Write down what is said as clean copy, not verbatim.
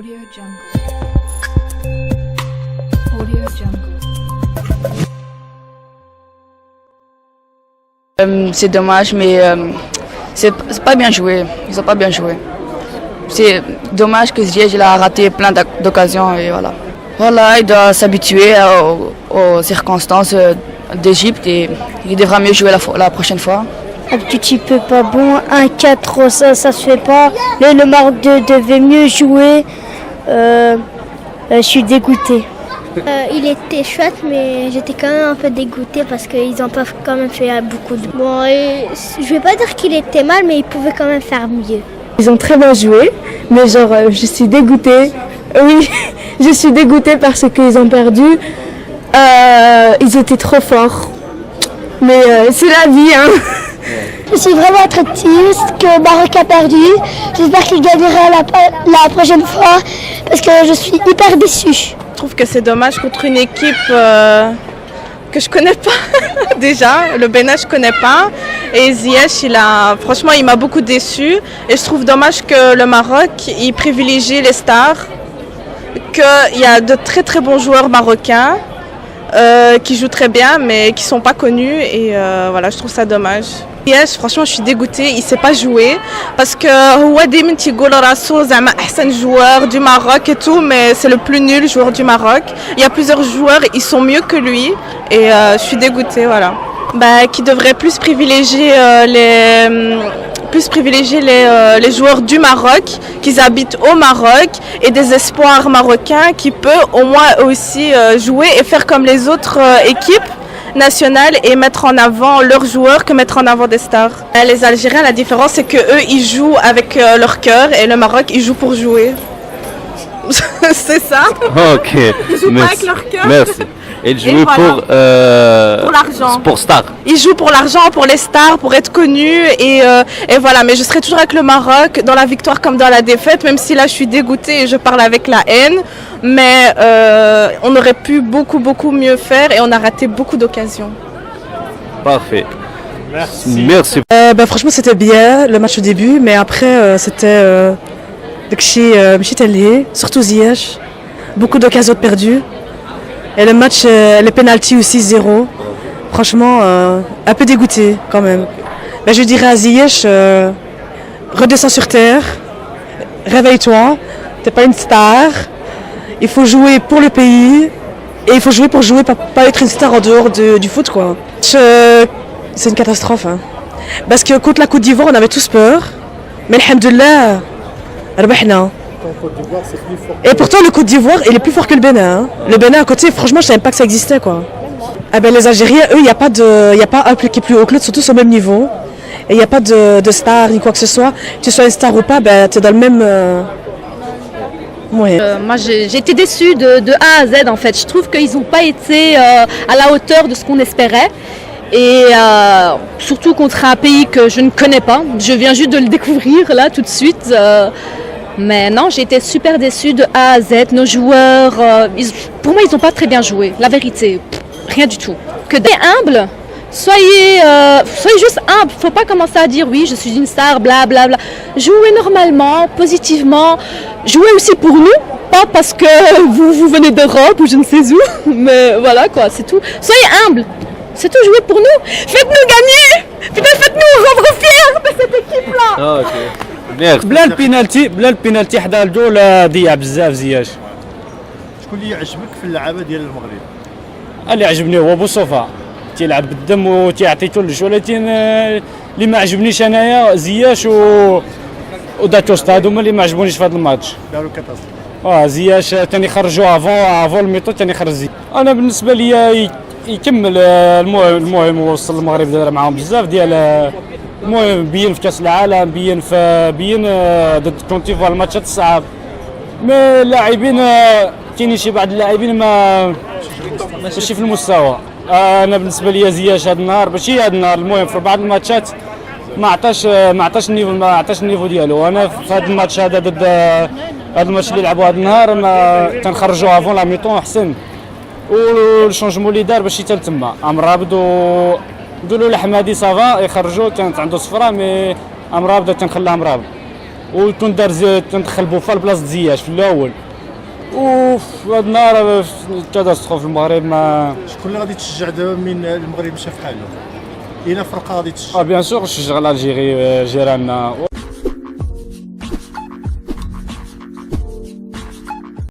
Audio Jungle. Audio Jungle. C'est dommage, mais c'est pas bien joué. Ils ont pas bien joué. C'est dommage que Ziyech a raté plein d'occasions et voilà. Voilà, il doit s'habituer aux circonstances d'Égypte et il devra mieux jouer la prochaine fois. Un petit peu pas bon, 1-4 ça se fait pas. Le Maroc devait mieux jouer. Je suis dégoûtée. Il était chouette, mais j'étais quand même un peu dégoûtée parce qu'ils n'ont pas quand même fait beaucoup de... Bon, je vais pas dire qu'il était mal, mais ils pouvaient quand même faire mieux. Ils ont très bien joué, mais genre je suis dégoûtée. Oui, je suis dégoûtée parce qu'ils ont perdu. Ils étaient trop forts. Mais c'est la vie, hein. Je suis vraiment très triste que Maroc a perdu. J'espère qu'il gagnera la prochaine fois parce que je suis hyper déçue. Je trouve que c'est dommage contre une équipe que je connais pas déjà. Le Bénin je connais pas et Ziyech franchement il m'a beaucoup déçu et je trouve dommage que le Maroc il privilégie les stars, qu'il y a de très très bons joueurs marocains qui jouent très bien mais qui sont pas connus et voilà, je trouve ça dommage. Ziyech, franchement, je suis dégoûtée, il sait pas jouer parce que هو دايما تيقول راسو زعما احسن joueur du Maroc et tout, mais c'est le plus nul joueur du Maroc. Il y a plusieurs joueurs, ils sont mieux que lui et je suis dégoûtée, voilà. Qui devrait plus privilégier les joueurs du Maroc, qui habitent au Maroc et des espoirs marocains qui peuvent au moins aussi jouer et faire comme les autres équipes nationales et mettre en avant leurs joueurs que mettre en avant des stars. Les Algériens, la différence c'est que eux ils jouent avec leur cœur et le Maroc ils jouent pour jouer. C'est ça. Ok. Ils jouent pas avec leur cœur. Merci. Et ils jouent voilà. Pour l'argent. Pour star. Ils jouent pour l'argent, pour les stars, pour être connus et voilà. Mais je serai toujours avec le Maroc dans la victoire comme dans la défaite, même si là je suis dégoûtée et je parle avec la haine. Mais on aurait pu beaucoup mieux faire et on a raté beaucoup d'occasions. Parfait. Merci. Franchement c'était bien le match au début, mais après c'était surtout Ziyech, beaucoup d'occasions perdues. Et le match, les pénaltys aussi 0. Franchement, un peu dégoûté quand même. Je dirais à Ziyech, redescends sur terre, réveille-toi, t'es pas une star. Il faut jouer pour le pays et il faut jouer pour jouer, pas être une star en dehors du foot quoi. C'est une catastrophe. Hein. Parce que contre la Côte d'Ivoire, on avait tous peur. Mais alhamdoulilah, ربحنا. Et pourtant le Côte d'Ivoire il est plus fort que le Bénin. Hein. Le Bénin à côté, franchement je savais pas que ça existait quoi. Les Algériens, eux, il n'y a pas un qui est plus haut que l'autre, surtout sur le même niveau. Et il n'y a pas de star ni quoi que ce soit. Que tu sois une star ou pas, tu es dans le même... Ouais. Moi j'ai été déçue de A à Z en fait. Je trouve qu'ils n'ont pas été à la hauteur de ce qu'on espérait. Et surtout contre un pays que je ne connais pas. Je viens juste de le découvrir là tout de suite. Mais non, j'ai été super déçue de A à Z. Nos joueurs, pour moi, ils n'ont pas très bien joué. La vérité, rien du tout. Que d'être humble, soyez juste humble. Faut pas commencer à dire oui, je suis une star, blablabla. Jouez normalement, positivement. Jouez aussi pour nous, pas parce que vous venez d'Europe ou je ne sais où. Mais voilà quoi, c'est tout. Soyez humble. C'est tout, jouer pour nous. Faites-nous gagner. Putain, faites-nous rendre fiers de cette équipe-là. Ok. Merci. بلا البينالتي حدا الجول ضيع بزاف زياش. شكون اللي يعجبك في اللعابه ديال المغرب؟ اللي عجبني هو بوصوفا تيلعب بالدم وتيعطي كل شيء، ولكن اللي ما عجبنيش انايا زياش وداتوست هادو هما اللي ما عجبونيش في هذا الماتش. داروا كاتاستروف. زياش ثاني خرجوا افون الميطو ثاني خرج زياش. انا بالنسبه لي يكمل المهم وصل المغرب دار معاهم بزاف ديال المهم بين في كاس العالم، بين ضد كونت ديفوار الماتشات الصعاب. ما اللاعبين كاينين شي بعض اللاعبين ماشي في المستوى. انا بالنسبه لي زياش هذا النهار ماشي هذا النهار، المهم في بعض الماتشات ما عطاش النيفو ديالو. انا في هذا الماتش هذا ضد هذا الماتش اللي لعبوا هذا النهار ما كنخرجوا افون لا ميطون احسن. والشونجمون اللي دار باش يتل تما امرابد ندولو لحمادي صافا يخرجوا، كانت عنده صفرة مي امرابد تنخليها امرابد. تندخل بوفال بلاصه زياش في الاول. وفي هذا النهار كاتاستروف المغرب ما. شكون اللي غادي تشجع دابا من المغرب مشى في حاله؟ اين فرقه غادي تشجع؟ بيان سور نشجع الجيري جيراننا.